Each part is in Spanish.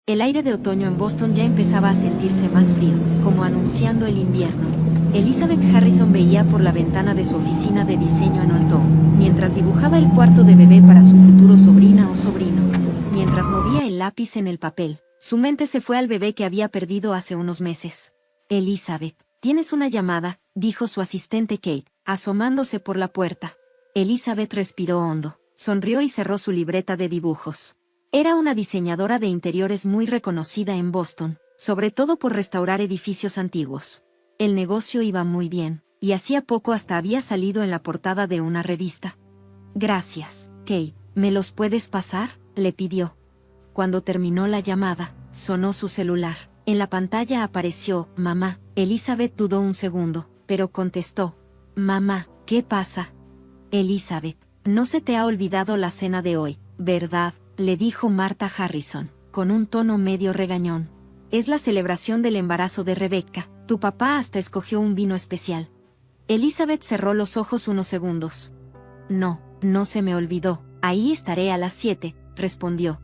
El aire de otoño en Boston ya empezaba a sentirse más frío, como anunciando el invierno. Elizabeth Harrison veía por la ventana de su oficina de diseño en Old Town, mientras dibujaba el cuarto de bebé para su futuro sobrina o sobrino. Mientras movía el lápiz en el papel, su mente se fue al bebé que había perdido hace unos meses. Elizabeth, tienes una llamada, dijo su asistente Kate, asomándose por la puerta. Elizabeth respiró hondo, sonrió y cerró su libreta de dibujos. Era una diseñadora de interiores muy reconocida en Boston, sobre todo por restaurar edificios antiguos. El negocio iba muy bien, y hacía poco hasta había salido en la portada de una revista. Gracias, Kate, ¿me los puedes pasar?, le pidió. Cuando terminó la llamada, sonó su celular. En la pantalla apareció, mamá. Elizabeth dudó un segundo, pero contestó. Mamá, ¿qué pasa? Elizabeth, no se te ha olvidado la cena de hoy, ¿verdad?, le dijo Marta Harrison, con un tono medio regañón. Es la celebración del embarazo de Rebecca, tu papá hasta escogió un vino especial. Elizabeth cerró los ojos unos segundos. No, no se me olvidó, ahí estaré a las 7, respondió.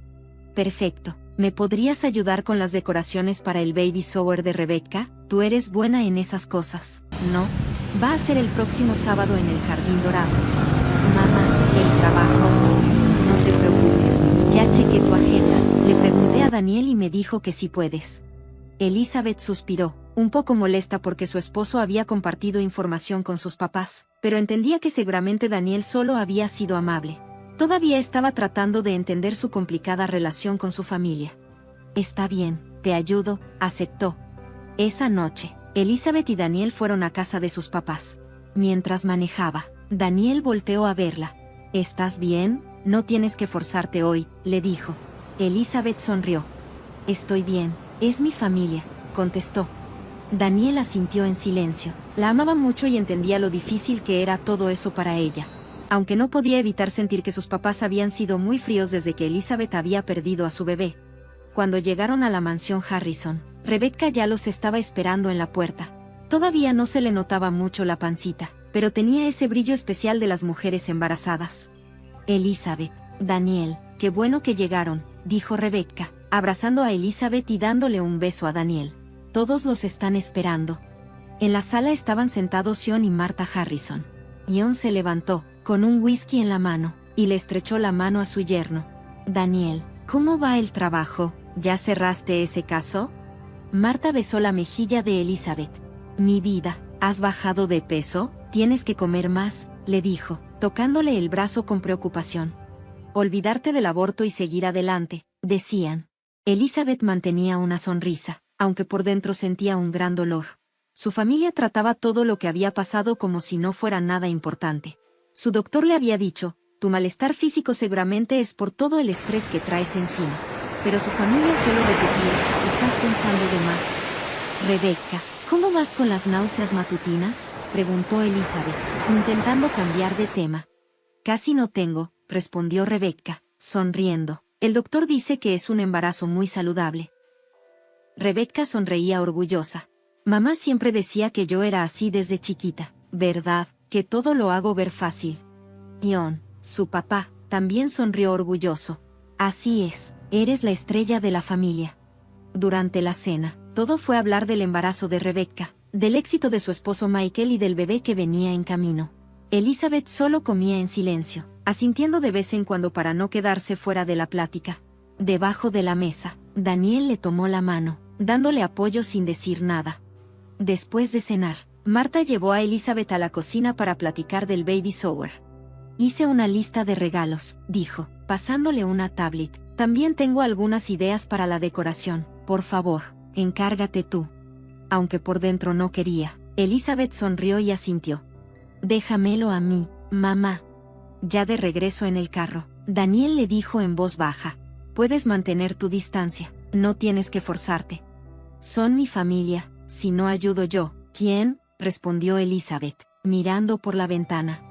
Perfecto, ¿me podrías ayudar con las decoraciones para el baby shower de Rebecca? Tú eres buena en esas cosas, ¿no? Va a ser el próximo sábado en el Jardín Dorado. Mamá, el trabajo. No te preocupes, ya chequé tu agenda, le pregunté a Daniel y me dijo que sí puedes. Elizabeth suspiró, un poco molesta porque su esposo había compartido información con sus papás, pero entendía que seguramente Daniel solo había sido amable. Todavía estaba tratando de entender su complicada relación con su familia. Está bien, te ayudo, aceptó. Esa noche, Elizabeth y Daniel fueron a casa de sus papás. Mientras manejaba, Daniel volteó a verla. ¿Estás bien? No tienes que forzarte hoy, le dijo. Elizabeth sonrió. Estoy bien, es mi familia, contestó. Daniel asintió en silencio. La amaba mucho y entendía lo difícil que era todo eso para ella. Aunque no podía evitar sentir que sus papás habían sido muy fríos desde que Elizabeth había perdido a su bebé. Cuando llegaron a la mansión Harrison, Rebecca ya los estaba esperando en la puerta. Todavía no se le notaba mucho la pancita, pero tenía ese brillo especial de las mujeres embarazadas. Elizabeth, Daniel, qué bueno que llegaron, dijo Rebecca, abrazando a Elizabeth y dándole un beso a Daniel. Todos los están esperando. En la sala estaban sentados John y Marta Harrison. John se levantó, con un whisky en la mano, y le estrechó la mano a su yerno. Daniel, ¿cómo va el trabajo? ¿Ya cerraste ese caso? Marta besó la mejilla de Elizabeth. Mi vida, ¿has bajado de peso? Tienes que comer más, le dijo, tocándole el brazo con preocupación. Olvidarte del aborto y seguir adelante, decían. Elizabeth mantenía una sonrisa, aunque por dentro sentía un gran dolor. Su familia trataba todo lo que había pasado como si no fuera nada importante. Su doctor le había dicho, tu malestar físico seguramente es por todo el estrés que traes encima. Pero su familia solo repetía, estás pensando de más. Rebecca, ¿cómo vas con las náuseas matutinas?, preguntó Elizabeth, intentando cambiar de tema. Casi no tengo, respondió Rebecca, sonriendo. El doctor dice que es un embarazo muy saludable. Rebecca sonreía orgullosa. Mamá siempre decía que yo era así desde chiquita, ¿verdad? Que todo lo hago ver fácil. John, su papá, también sonrió orgulloso. Así es, eres la estrella de la familia. Durante la cena, todo fue hablar del embarazo de Rebecca, del éxito de su esposo Michael y del bebé que venía en camino. Elizabeth solo comía en silencio, asintiendo de vez en cuando para no quedarse fuera de la plática. Debajo de la mesa, Daniel le tomó la mano, dándole apoyo sin decir nada. Después de cenar, Marta llevó a Elizabeth a la cocina para platicar del baby shower. Hice una lista de regalos, dijo, pasándole una tablet. También tengo algunas ideas para la decoración, por favor, encárgate tú. Aunque por dentro no quería, Elizabeth sonrió y asintió. Déjamelo a mí, mamá. Ya de regreso en el carro, Daniel le dijo en voz baja. Puedes mantener tu distancia, no tienes que forzarte. Son mi familia, si no ayudo yo, ¿quién?, respondió Elizabeth, mirando por la ventana.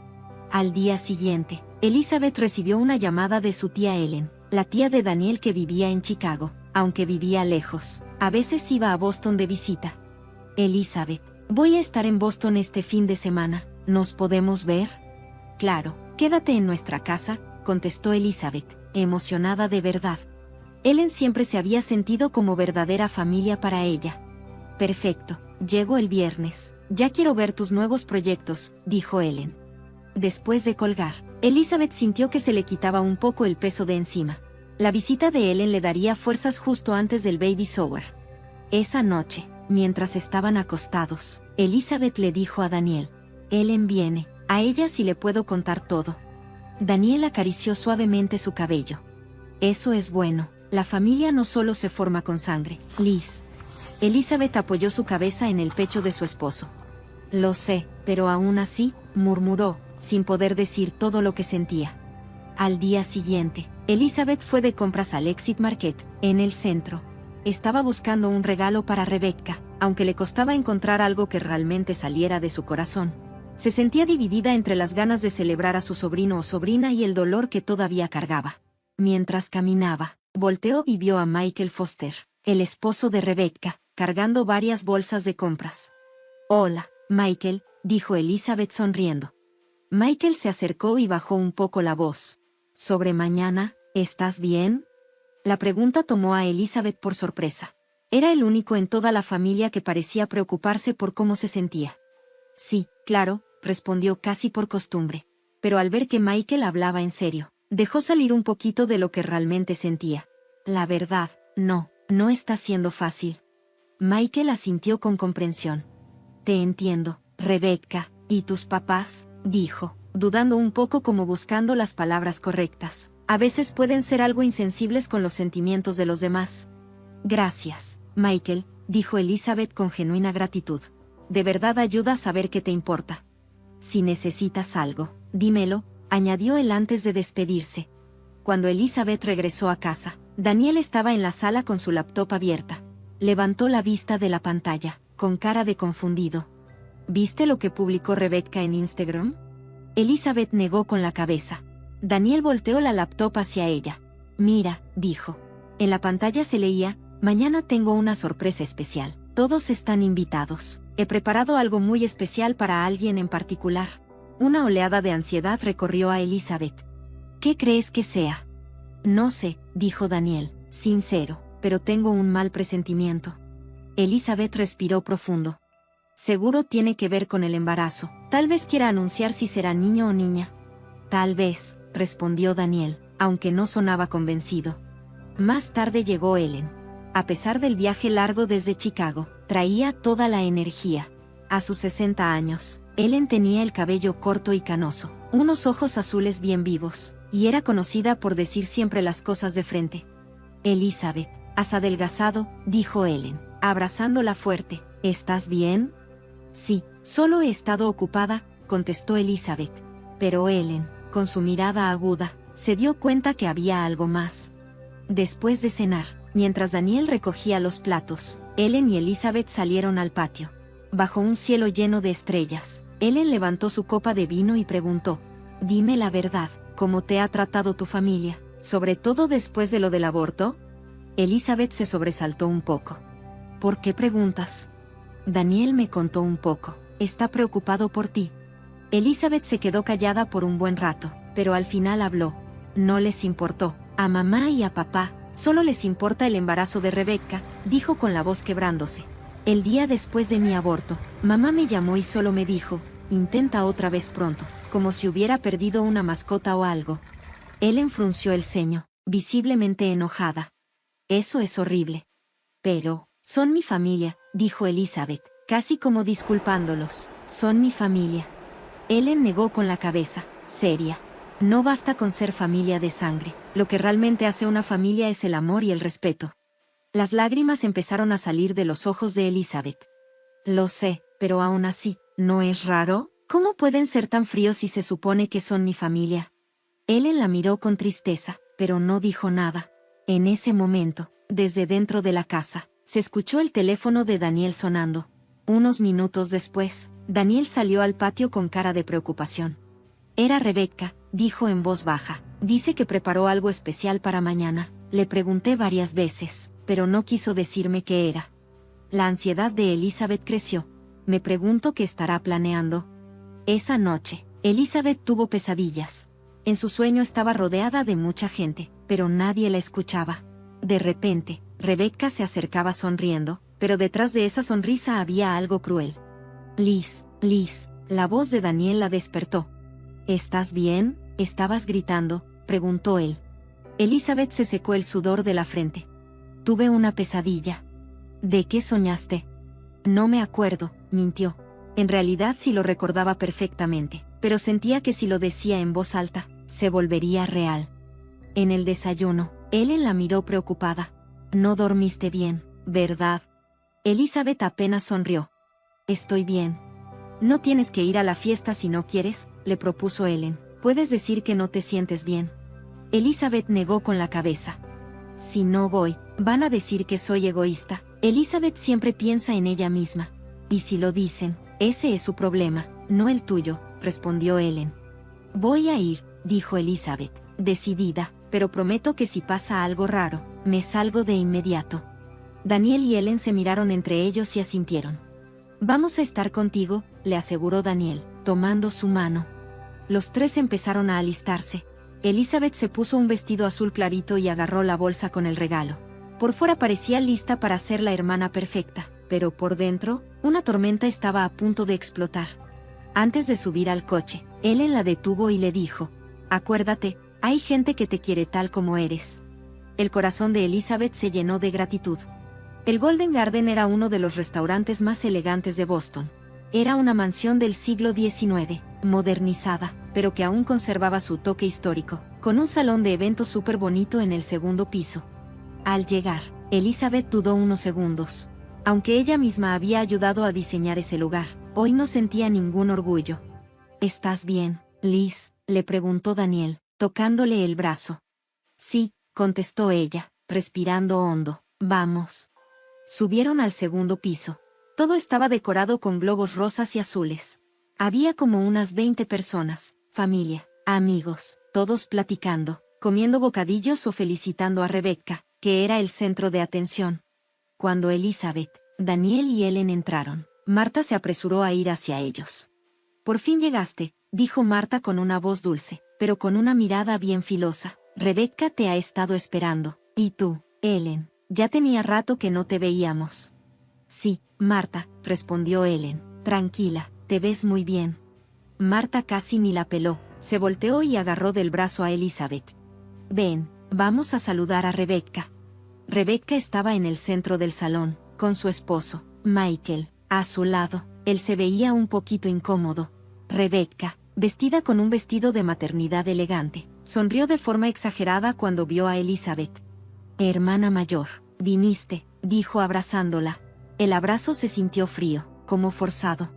Al día siguiente, Elizabeth recibió una llamada de su tía Ellen, la tía de Daniel que vivía en Chicago, aunque vivía lejos. A veces iba a Boston de visita. Elizabeth, voy a estar en Boston este fin de semana, ¿nos podemos ver? Claro, quédate en nuestra casa, contestó Elizabeth, emocionada de verdad. Ellen siempre se había sentido como verdadera familia para ella. Perfecto, llego el viernes. Ya quiero ver tus nuevos proyectos, dijo Ellen. Después de colgar, Elizabeth sintió que se le quitaba un poco el peso de encima. La visita de Ellen le daría fuerzas justo antes del baby shower. Esa noche, mientras estaban acostados, Elizabeth le dijo a Daniel: Ellen viene, a ella sí le puedo contar todo. Daniel acarició suavemente su cabello. Eso es bueno, la familia no solo se forma con sangre, Liz. Elizabeth apoyó su cabeza en el pecho de su esposo. Lo sé, pero aún así, murmuró, sin poder decir todo lo que sentía. Al día siguiente, Elizabeth fue de compras al Exit Market, en el centro. Estaba buscando un regalo para Rebecca, aunque le costaba encontrar algo que realmente saliera de su corazón. Se sentía dividida entre las ganas de celebrar a su sobrino o sobrina y el dolor que todavía cargaba. Mientras caminaba, volteó y vio a Michael Foster, el esposo de Rebecca, cargando varias bolsas de compras. Hola, Michael, dijo Elizabeth sonriendo. Michael se acercó y bajó un poco la voz. ¿Sobre mañana, estás bien? La pregunta tomó a Elizabeth por sorpresa. Era el único en toda la familia que parecía preocuparse por cómo se sentía. Sí, claro, respondió casi por costumbre. Pero al ver que Michael hablaba en serio, dejó salir un poquito de lo que realmente sentía. La verdad, no está siendo fácil. Michael asintió con comprensión. Te entiendo, Rebecca, ¿y tus papás? Dijo, dudando un poco como buscando las palabras correctas. A veces pueden ser algo insensibles con los sentimientos de los demás. Gracias, Michael, dijo Elizabeth con genuina gratitud. De verdad ayuda a saber qué te importa. Si necesitas algo, dímelo, añadió él antes de despedirse. Cuando Elizabeth regresó a casa, Daniel estaba en la sala con su laptop abierta. Levantó la vista de la pantalla, con cara de confundido. ¿Viste lo que publicó Rebecca en Instagram? Elizabeth negó con la cabeza. Daniel volteó la laptop hacia ella. Mira, dijo. En la pantalla se leía: mañana tengo una sorpresa especial. Todos están invitados. He preparado algo muy especial para alguien en particular. Una oleada de ansiedad recorrió a Elizabeth. ¿Qué crees que sea? No sé, dijo Daniel, sincero, pero tengo un mal presentimiento. Elizabeth respiró profundo. Seguro tiene que ver con el embarazo. Tal vez quiera anunciar si será niño o niña. Tal vez, respondió Daniel, aunque no sonaba convencido. Más tarde llegó Ellen. A pesar del viaje largo desde Chicago, traía toda la energía. A sus 60 años, Ellen tenía el cabello corto y canoso, unos ojos azules bien vivos, y era conocida por decir siempre las cosas de frente. Elizabeth, has adelgazado, dijo Ellen, abrazándola fuerte. ¿Estás bien? Sí, solo he estado ocupada, contestó Elizabeth. Pero Ellen, con su mirada aguda, se dio cuenta que había algo más. Después de cenar, mientras Daniel recogía los platos, Ellen y Elizabeth salieron al patio. Bajo un cielo lleno de estrellas, Ellen levantó su copa de vino y preguntó: dime la verdad, ¿cómo te ha tratado tu familia, sobre todo después de lo del aborto? Elizabeth se sobresaltó un poco. ¿Por qué preguntas? Daniel me contó un poco. Está preocupado por ti. Elizabeth se quedó callada por un buen rato, pero al final habló. No les importó. A mamá y a papá, solo les importa el embarazo de Rebecca, dijo con la voz quebrándose. El día después de mi aborto, mamá me llamó y solo me dijo: intenta otra vez pronto, como si hubiera perdido una mascota o algo. Ellen frunció el ceño, visiblemente enojada. Eso es horrible. Pero, son mi familia, dijo Elizabeth, casi como disculpándolos. Son mi familia. Ellen negó con la cabeza, seria. No basta con ser familia de sangre, lo que realmente hace una familia es el amor y el respeto. Las lágrimas empezaron a salir de los ojos de Elizabeth. Lo sé, pero aún así, ¿no es raro? ¿Cómo pueden ser tan fríos si se supone que son mi familia? Ellen la miró con tristeza, pero no dijo nada. En ese momento, desde dentro de la casa, se escuchó el teléfono de Daniel sonando. Unos minutos después, Daniel salió al patio con cara de preocupación. Era Rebecca, dijo en voz baja. Dice que preparó algo especial para mañana. Le pregunté varias veces, pero no quiso decirme qué era. La ansiedad de Elizabeth creció. Me pregunto qué estará planeando. Esa noche, Elizabeth tuvo pesadillas. En su sueño estaba rodeada de mucha gente, pero nadie la escuchaba. De repente, Rebecca se acercaba sonriendo, pero detrás de esa sonrisa había algo cruel. Liz, la voz de Daniel la despertó. ¿Estás bien? ¿Estabas gritando?, preguntó él. Elizabeth se secó el sudor de la frente. Tuve una pesadilla. ¿De qué soñaste? No me acuerdo, mintió. En realidad sí lo recordaba perfectamente, pero sentía que si lo decía en voz alta, se volvería real. En el desayuno, Ellen la miró preocupada. No dormiste bien, ¿verdad? Elizabeth apenas sonrió. Estoy bien. No tienes que ir a la fiesta si no quieres, le propuso Ellen. Puedes decir que no te sientes bien. Elizabeth negó con la cabeza. Si no voy, van a decir que soy egoísta. Elizabeth siempre piensa en ella misma. Y si lo dicen, ese es su problema, no el tuyo, respondió Ellen. Voy a ir, dijo Elizabeth, decidida, pero prometo que si pasa algo raro, me salgo de inmediato. Daniel y Ellen se miraron entre ellos y asintieron. Vamos a estar contigo, le aseguró Daniel, tomando su mano. Los tres empezaron a alistarse. Elizabeth se puso un vestido azul clarito y agarró la bolsa con el regalo. Por fuera parecía lista para ser la hermana perfecta, pero por dentro, una tormenta estaba a punto de explotar. Antes de subir al coche, Ellen la detuvo y le dijo: acuérdate, hay gente que te quiere tal como eres. El corazón de Elizabeth se llenó de gratitud. El Golden Garden era uno de los restaurantes más elegantes de Boston. Era una mansión del siglo XIX, modernizada, pero que aún conservaba su toque histórico, con un salón de eventos súper bonito en el segundo piso. Al llegar, Elizabeth dudó unos segundos. Aunque ella misma había ayudado a diseñar ese lugar, hoy no sentía ningún orgullo. ¿Estás bien, Liz?, le preguntó Daniel, tocándole el brazo. Sí, contestó ella, respirando hondo. Vamos. Subieron al segundo piso. Todo estaba decorado con globos rosas y azules. Había como unas 20 personas, familia, amigos, todos platicando, comiendo bocadillos o felicitando a Rebecca, que era el centro de atención. Cuando Elizabeth, Daniel y Ellen entraron, Marta se apresuró a ir hacia ellos. Por fin llegaste, dijo Marta con una voz dulce, pero con una mirada bien filosa. Rebecca te ha estado esperando. ¿Y tú, Ellen? Ya tenía rato que no te veíamos. Sí, Marta, respondió Ellen. Tranquila, te ves muy bien. Marta casi ni la peló, se volteó y agarró del brazo a Elizabeth. Ven, vamos a saludar a Rebecca. Rebecca estaba en el centro del salón, con su esposo, Michael, a su lado. Él se veía un poquito incómodo. Rebecca, vestida con un vestido de maternidad elegante, sonrió de forma exagerada cuando vio a Elizabeth. Hermana mayor, viniste, dijo abrazándola. El abrazo se sintió frío, como forzado.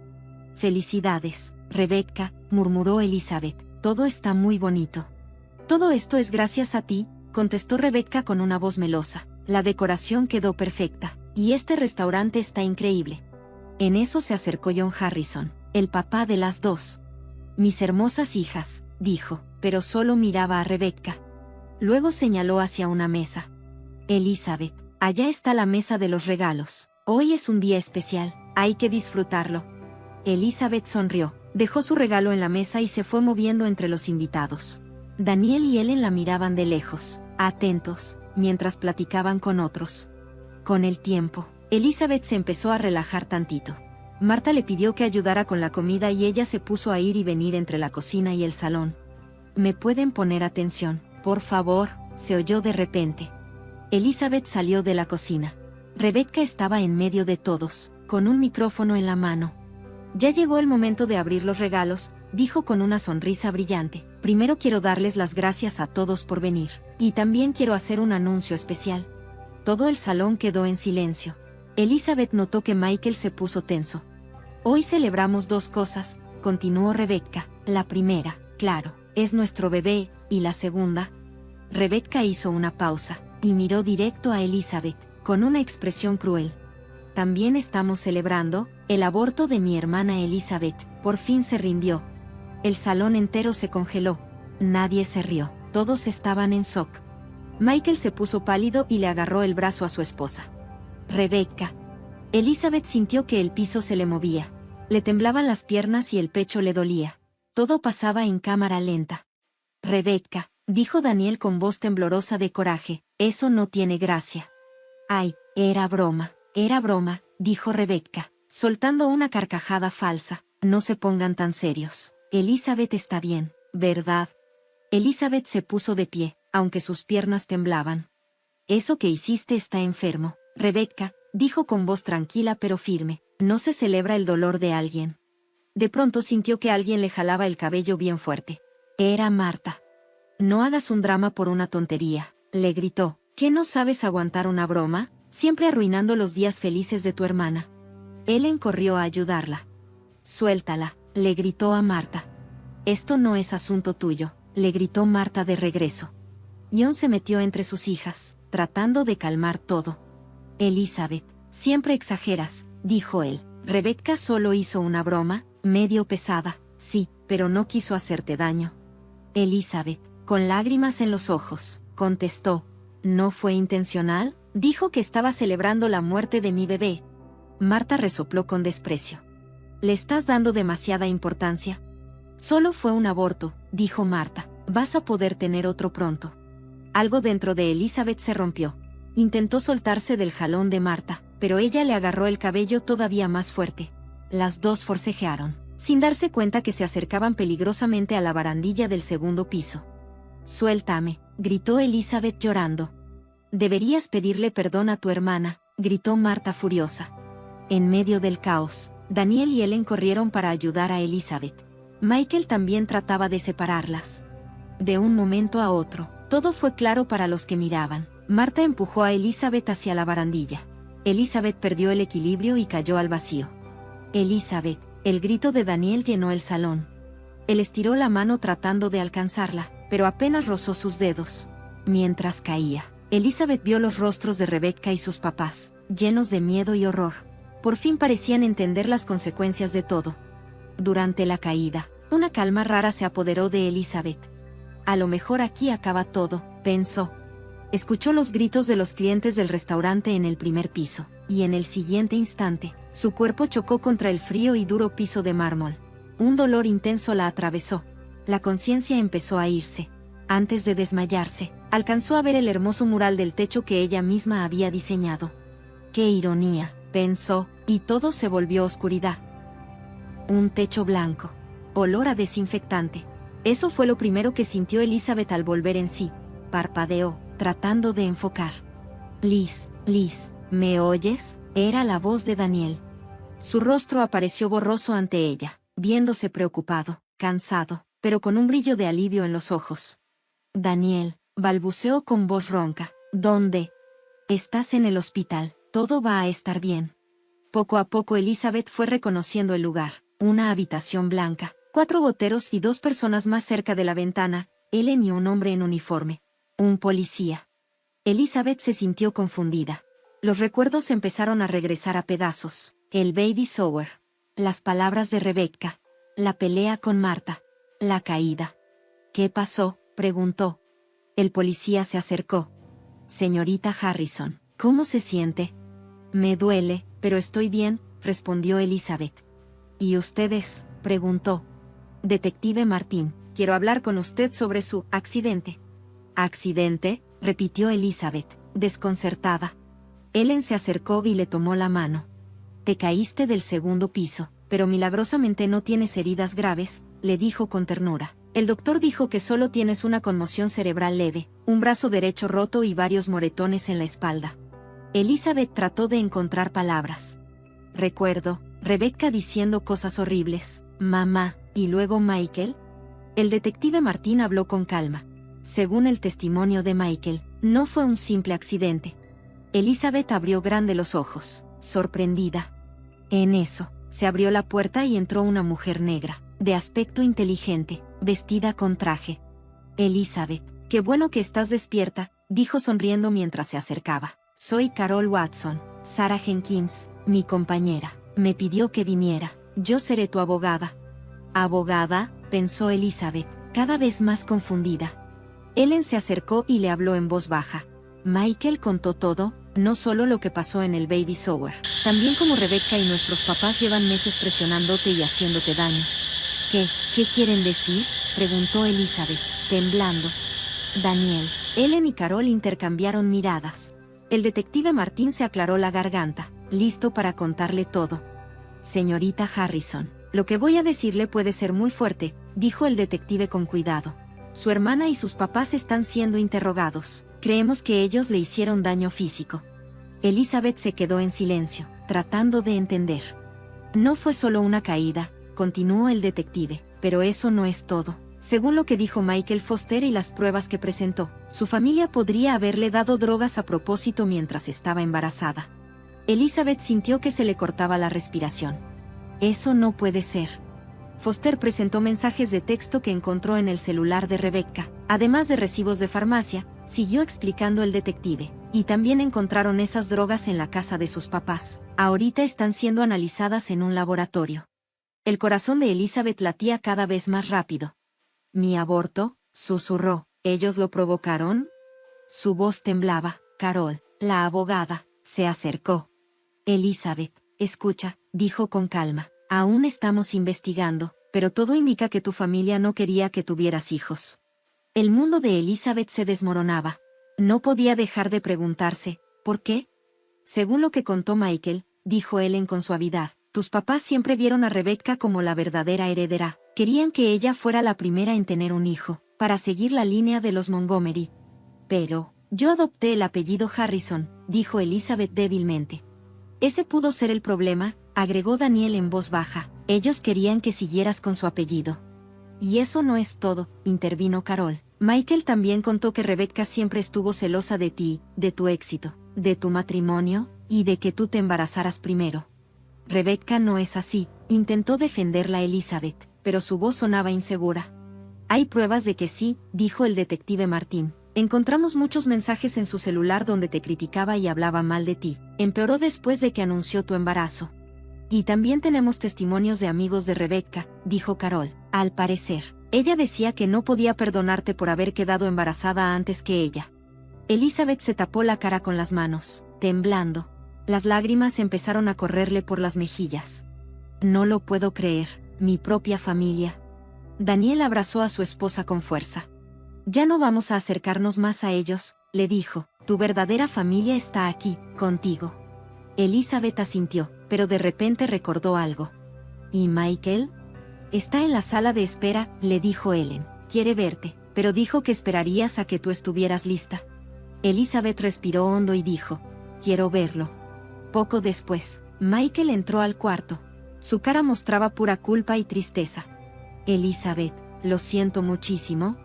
Felicidades, Rebecca, murmuró Elizabeth, todo está muy bonito. Todo esto es gracias a ti, contestó Rebecca con una voz melosa. La decoración quedó perfecta, y este restaurante está increíble. En eso se acercó John Harrison, el papá de las dos. Mis hermosas hijas, dijo, pero solo miraba a Rebecca. Luego señaló hacia una mesa. Elizabeth, allá está la mesa de los regalos. Hoy es un día especial, hay que disfrutarlo. Elizabeth sonrió, dejó su regalo en la mesa y se fue moviendo entre los invitados. Daniel y Ellen la miraban de lejos, atentos, mientras platicaban con otros. Con el tiempo, Elizabeth se empezó a relajar tantito. Marta le pidió que ayudara con la comida y ella se puso a ir y venir entre la cocina y el salón. ¿Me pueden poner atención, por favor?, se oyó de repente. Elizabeth salió de la cocina. Rebecca estaba en medio de todos, con un micrófono en la mano. Ya llegó el momento de abrir los regalos, dijo con una sonrisa brillante. Primero quiero darles las gracias a todos por venir, y también quiero hacer un anuncio especial. Todo el salón quedó en silencio. Elizabeth notó que Michael se puso tenso. Hoy celebramos dos cosas, continuó Rebecca. La primera, claro, es nuestro bebé, y la segunda. Rebecca hizo una pausa, y miró directo a Elizabeth, con una expresión cruel. También estamos celebrando el aborto de mi hermana Elizabeth. Por fin se rindió. El salón entero se congeló. Nadie se rió. Todos estaban en shock. Michael se puso pálido y le agarró el brazo a su esposa. Rebecca. Elizabeth sintió que el piso se le movía. Le temblaban las piernas y el pecho le dolía. Todo pasaba en cámara lenta. Rebecca, dijo Daniel con voz temblorosa de coraje, Eso no tiene gracia. Ay, era broma, dijo Rebecca, soltando una carcajada falsa. No se pongan tan serios. Elizabeth está bien, ¿verdad? Elizabeth se puso de pie, aunque sus piernas temblaban. Eso que hiciste está enfermo, Rebecca, dijo con voz tranquila pero firme. No se celebra el dolor de alguien. De pronto sintió que alguien le jalaba el cabello bien fuerte. Era Marta. No hagas un drama por una tontería, le gritó. ¿Qué no sabes aguantar una broma? Siempre arruinando los días felices de tu hermana. Ellen corrió a ayudarla. Suéltala, le gritó a Marta. Esto no es asunto tuyo, le gritó Marta de regreso. John se metió entre sus hijas, tratando de calmar todo. Elizabeth, siempre exageras, dijo él. Rebecca solo hizo una broma, medio pesada, sí, pero no quiso hacerte daño. Elizabeth, con lágrimas en los ojos, contestó. ¿No fue intencional? Dijo que estaba celebrando la muerte de mi bebé. Marta resopló con desprecio. ¿Le estás dando demasiada importancia? Solo fue un aborto, dijo Marta. Vas a poder tener otro pronto. Algo dentro de Elizabeth se rompió. Intentó soltarse del jalón de Marta, pero ella le agarró el cabello todavía más fuerte. Las dos forcejearon, sin darse cuenta que se acercaban peligrosamente a la barandilla del segundo piso. Suéltame, gritó Elizabeth llorando. Deberías pedirle perdón a tu hermana, gritó Marta furiosa. En medio del caos, Daniel y Ellen corrieron para ayudar a Elizabeth. Michael también trataba de separarlas. De un momento a otro, todo fue claro para los que miraban. Marta empujó a Elizabeth hacia la barandilla. Elizabeth perdió el equilibrio y cayó al vacío. Elizabeth, el grito de Daniel llenó el salón. Él estiró la mano tratando de alcanzarla, pero apenas rozó sus dedos. Mientras caía, Elizabeth vio los rostros de Rebecca y sus papás, llenos de miedo y horror. Por fin parecían entender las consecuencias de todo. Durante la caída, una calma rara se apoderó de Elizabeth. A lo mejor aquí acaba todo, pensó. Escuchó los gritos de los clientes del restaurante en el primer piso, y en el siguiente instante, su cuerpo chocó contra el frío y duro piso de mármol. Un dolor intenso la atravesó. La conciencia empezó a irse. Antes de desmayarse, alcanzó a ver el hermoso mural del techo que ella misma había diseñado. ¡Qué ironía!, pensó, y todo se volvió oscuridad. Un techo blanco. Olor a desinfectante. Eso fue lo primero que sintió Elizabeth al volver en sí. Parpadeó, tratando de enfocar. Liz, ¿me oyes? Era la voz de Daniel. Su rostro apareció borroso ante ella, viéndose preocupado, cansado, pero con un brillo de alivio en los ojos. Daniel, balbuceó con voz ronca. ¿Dónde? Estás en el hospital, todo va a estar bien. Poco a poco Elizabeth fue reconociendo el lugar. Una habitación blanca, 4 goteros y 2 personas más cerca de la ventana, Ellen y un hombre en uniforme. Un policía. Elizabeth se sintió confundida. Los recuerdos empezaron a regresar a pedazos. El baby shower. Las palabras de Rebecca. La pelea con Marta. La caída. ¿Qué pasó?, preguntó. El policía se acercó. Señorita Harrison, ¿cómo se siente? Me duele, pero estoy bien, respondió Elizabeth. ¿Y ustedes?, preguntó. Detective Martín, quiero hablar con usted sobre su accidente. ¿Accidente?, repitió Elizabeth, desconcertada. Ellen se acercó y le tomó la mano. Te caíste del segundo piso, pero milagrosamente no tienes heridas graves, le dijo con ternura. El doctor dijo que solo tienes una conmoción cerebral leve, un brazo derecho roto y varios moretones en la espalda. Elizabeth trató de encontrar palabras. Recuerdo, Rebecca diciendo cosas horribles, mamá, y luego Michael. El detective Martín habló con calma. Según el testimonio de Michael, no fue un simple accidente. Elizabeth abrió grande los ojos, sorprendida. En eso, se abrió la puerta y entró una mujer negra, de aspecto inteligente, vestida con traje. Elizabeth, qué bueno que estás despierta, dijo sonriendo mientras se acercaba. Soy Carol Watson. Sarah Jenkins, mi compañera, me pidió que viniera. Yo seré tu abogada. ¿Abogada?, pensó Elizabeth, cada vez más confundida. Ellen se acercó y le habló en voz baja. Michael contó todo, no solo lo que pasó en el baby shower, también como Rebecca y nuestros papás llevan meses presionándote y haciéndote daño. ¿Qué quieren decir?, preguntó Elizabeth, temblando. Daniel, Ellen y Carol intercambiaron miradas. El detective Martín se aclaró la garganta, listo para contarle todo. Señorita Harrison, lo que voy a decirle puede ser muy fuerte, dijo el detective con cuidado. Su hermana y sus papás están siendo interrogados. Creemos que ellos le hicieron daño físico. Elizabeth se quedó en silencio, tratando de entender. No fue solo una caída, continuó el detective, pero eso no es todo. Según lo que dijo Michael Foster y las pruebas que presentó, su familia podría haberle dado drogas a propósito mientras estaba embarazada. Elizabeth sintió que se le cortaba la respiración. Eso no puede ser. Foster presentó mensajes de texto que encontró en el celular de Rebecca, además de recibos de farmacia, siguió explicando el detective, y también encontraron esas drogas en la casa de sus papás. Ahorita están siendo analizadas en un laboratorio. El corazón de Elizabeth latía cada vez más rápido. ¿Mi aborto?, susurró. ¿Ellos lo provocaron? Su voz temblaba. Carol, la abogada, se acercó. Elizabeth, escucha, dijo con calma. Aún estamos investigando, pero todo indica que tu familia no quería que tuvieras hijos. El mundo de Elizabeth se desmoronaba. No podía dejar de preguntarse, ¿por qué? Según lo que contó Michael, dijo Ellen con suavidad, tus papás siempre vieron a Rebecca como la verdadera heredera. Querían que ella fuera la primera en tener un hijo, para seguir la línea de los Montgomery. Pero, yo adopté el apellido Harrison, dijo Elizabeth débilmente. Ese pudo ser el problema, agregó Daniel en voz baja. Ellos querían que siguieras con su apellido. Y eso no es todo, intervino Carol. Michael también contó que Rebecca siempre estuvo celosa de ti, de tu éxito, de tu matrimonio, y de que tú te embarazaras primero. Rebecca no es así, intentó defenderla Elizabeth, pero su voz sonaba insegura. Hay pruebas de que sí, dijo el detective Martín. Encontramos muchos mensajes en su celular donde te criticaba y hablaba mal de ti. Empeoró después de que anunció tu embarazo. Y también tenemos testimonios de amigos de Rebecca, dijo Carol. Al parecer, ella decía que no podía perdonarte por haber quedado embarazada antes que ella. Elizabeth se tapó la cara con las manos, temblando. Las lágrimas empezaron a correrle por las mejillas. No lo puedo creer, mi propia familia. Daniel abrazó a su esposa con fuerza. Ya no vamos a acercarnos más a ellos, le dijo, tu verdadera familia está aquí, contigo. Elizabeth asintió, pero de repente recordó algo. ¿Y Michael? Está en la sala de espera, le dijo Ellen. Quiere verte, pero dijo que esperarías a que tú estuvieras lista. Elizabeth respiró hondo y dijo, quiero verlo. Poco después, Michael entró al cuarto. Su cara mostraba pura culpa y tristeza. Elizabeth, lo siento muchísimo.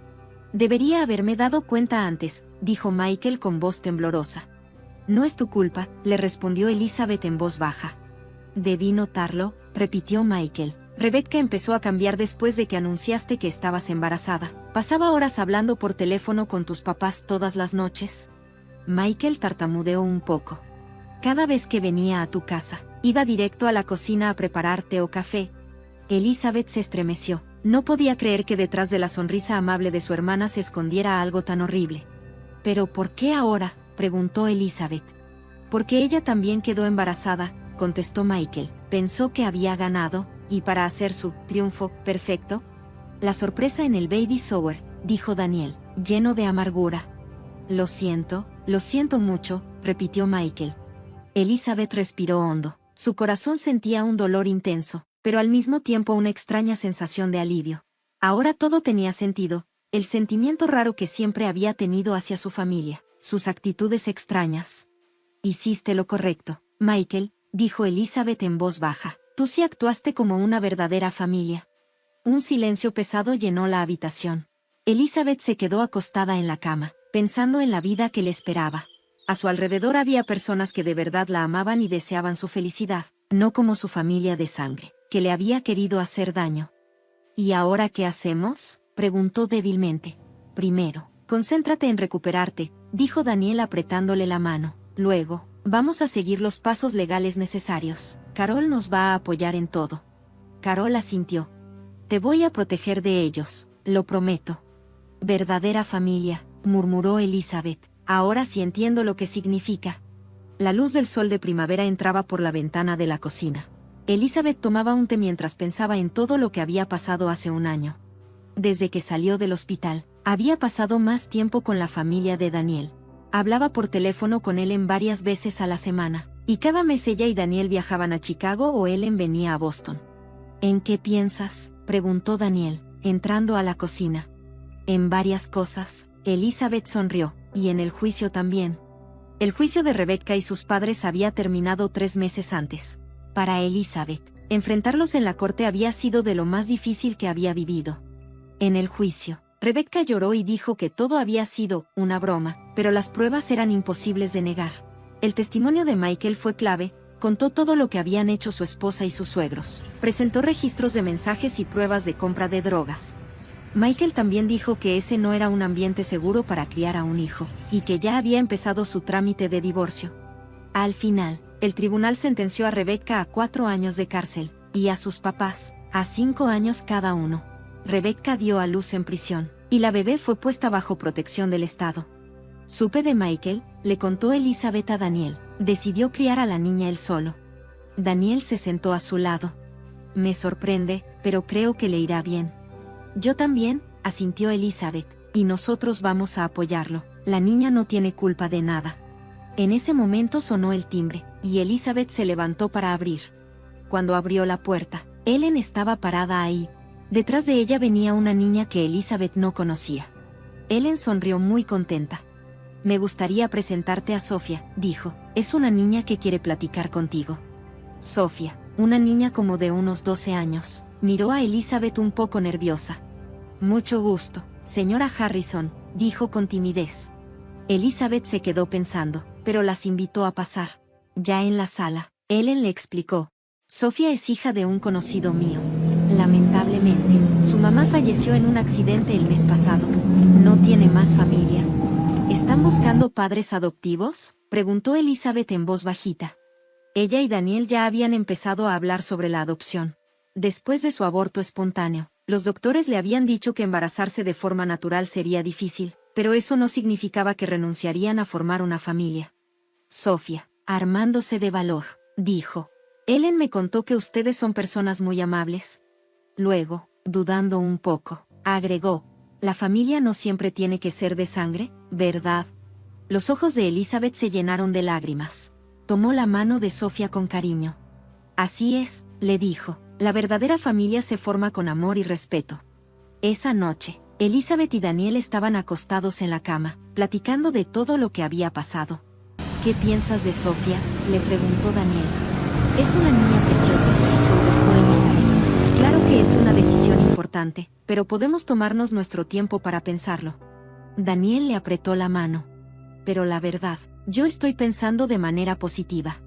Debería haberme dado cuenta antes, dijo Michael con voz temblorosa. No es tu culpa, le respondió Elizabeth en voz baja. Debí notarlo, repitió Michael. Rebecca empezó a cambiar después de que anunciaste que estabas embarazada. Pasaba horas hablando por teléfono con tus papás todas las noches. Michael tartamudeó un poco. Cada vez que venía a tu casa, iba directo a la cocina a preparar té o café. Elizabeth se estremeció. No podía creer que detrás de la sonrisa amable de su hermana se escondiera algo tan horrible. ¿Pero por qué ahora?, preguntó Elizabeth. Porque ella también quedó embarazada, contestó Michael. Pensó que había ganado, y para hacer su triunfo perfecto. La sorpresa en el baby shower, dijo Daniel, lleno de amargura. Lo siento mucho, repitió Michael. Elizabeth respiró hondo. Su corazón sentía un dolor intenso, pero al mismo tiempo una extraña sensación de alivio. Ahora todo tenía sentido, el sentimiento raro que siempre había tenido hacia su familia, sus actitudes extrañas. Hiciste lo correcto, Michael, dijo Elizabeth en voz baja. Tú sí actuaste como una verdadera familia. Un silencio pesado llenó la habitación. Elizabeth se quedó acostada en la cama, pensando en la vida que le esperaba. A su alrededor había personas que de verdad la amaban y deseaban su felicidad, no como su familia de sangre, que le había querido hacer daño. ¿Y ahora qué hacemos?, preguntó débilmente. Primero, concéntrate en recuperarte, dijo Daniel apretándole la mano. Luego, vamos a seguir los pasos legales necesarios. Carol nos va a apoyar en todo. Carol asintió. Te voy a proteger de ellos, lo prometo. Verdadera familia, murmuró Elizabeth. Ahora sí entiendo lo que significa. La luz del sol de primavera entraba por la ventana de la cocina. Elizabeth tomaba un té mientras pensaba en todo lo que había pasado hace un año. Desde que salió del hospital, había pasado más tiempo con la familia de Daniel. Hablaba por teléfono con Ellen varias veces a la semana, y cada mes ella y Daniel viajaban a Chicago o Ellen venía a Boston. ¿En qué piensas?, preguntó Daniel, entrando a la cocina. En varias cosas, Elizabeth sonrió, y en el juicio también. El juicio de Rebecca y sus padres había terminado 3 meses antes. Para Elizabeth, enfrentarlos en la corte había sido de lo más difícil que había vivido. En el juicio, Rebecca lloró y dijo que todo había sido una broma, pero las pruebas eran imposibles de negar. El testimonio de Michael fue clave, contó todo lo que habían hecho su esposa y sus suegros, presentó registros de mensajes y pruebas de compra de drogas. Michael también dijo que ese no era un ambiente seguro para criar a un hijo, y que ya había empezado su trámite de divorcio. Al final, el tribunal sentenció a Rebecca a 4 años de cárcel, y a sus papás, a 5 años cada uno. Rebecca dio a luz en prisión, y la bebé fue puesta bajo protección del Estado. Supe de Michael, le contó Elizabeth a Daniel, decidió criar a la niña él solo. Daniel se sentó a su lado. Me sorprende, pero creo que le irá bien. Yo también, asintió Elizabeth, y nosotros vamos a apoyarlo, la niña no tiene culpa de nada. En ese momento sonó el timbre, y Elizabeth se levantó para abrir. Cuando abrió la puerta, Ellen estaba parada ahí. Detrás de ella venía una niña que Elizabeth no conocía. Ellen sonrió muy contenta. Me gustaría presentarte a Sofía, dijo, es una niña que quiere platicar contigo. Sofía, una niña como de unos 12 años, miró a Elizabeth un poco nerviosa. Mucho gusto, señora Harrison, dijo con timidez. Elizabeth se quedó pensando, pero las invitó a pasar. Ya en la sala, Ellen le explicó. Sofía es hija de un conocido mío. Lamentablemente, su mamá falleció en un accidente el mes pasado. No tiene más familia. ¿Están buscando padres adoptivos?, preguntó Elizabeth en voz bajita. Ella y Daniel ya habían empezado a hablar sobre la adopción. Después de su aborto espontáneo, los doctores le habían dicho que embarazarse de forma natural sería difícil, pero eso no significaba que renunciarían a formar una familia. Sofía, armándose de valor, dijo. Ellen me contó que ustedes son personas muy amables. Luego, dudando un poco, agregó, la familia no siempre tiene que ser de sangre, ¿verdad? Los ojos de Elizabeth se llenaron de lágrimas. Tomó la mano de Sofía con cariño. Así es, le dijo, la verdadera familia se forma con amor y respeto. Esa noche, Elizabeth y Daniel estaban acostados en la cama, platicando de todo lo que había pasado. ¿Qué piensas de Sofía?, le preguntó Daniel. Es una niña preciosa, contestó Elizabeth. Claro que es una decisión importante, pero podemos tomarnos nuestro tiempo para pensarlo. Daniel le apretó la mano. Pero la verdad, yo estoy pensando de manera positiva.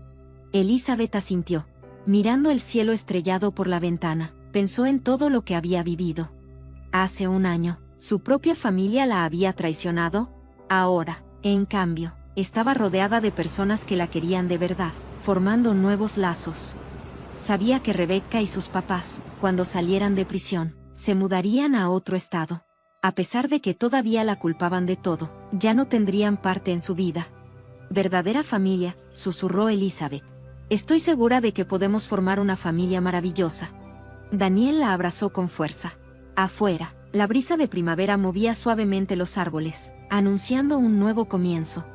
Elizabeth asintió. Mirando el cielo estrellado por la ventana, pensó en todo lo que había vivido. Hace un año, su propia familia la había traicionado. Ahora, en cambio, estaba rodeada de personas que la querían de verdad, formando nuevos lazos. Sabía que Rebecca y sus papás, cuando salieran de prisión, se mudarían a otro estado. A pesar de que todavía la culpaban de todo, ya no tendrían parte en su vida. Verdadera familia, susurró Elizabeth. Estoy segura de que podemos formar una familia maravillosa. Daniel la abrazó con fuerza. Afuera, la brisa de primavera movía suavemente los árboles, anunciando un nuevo comienzo.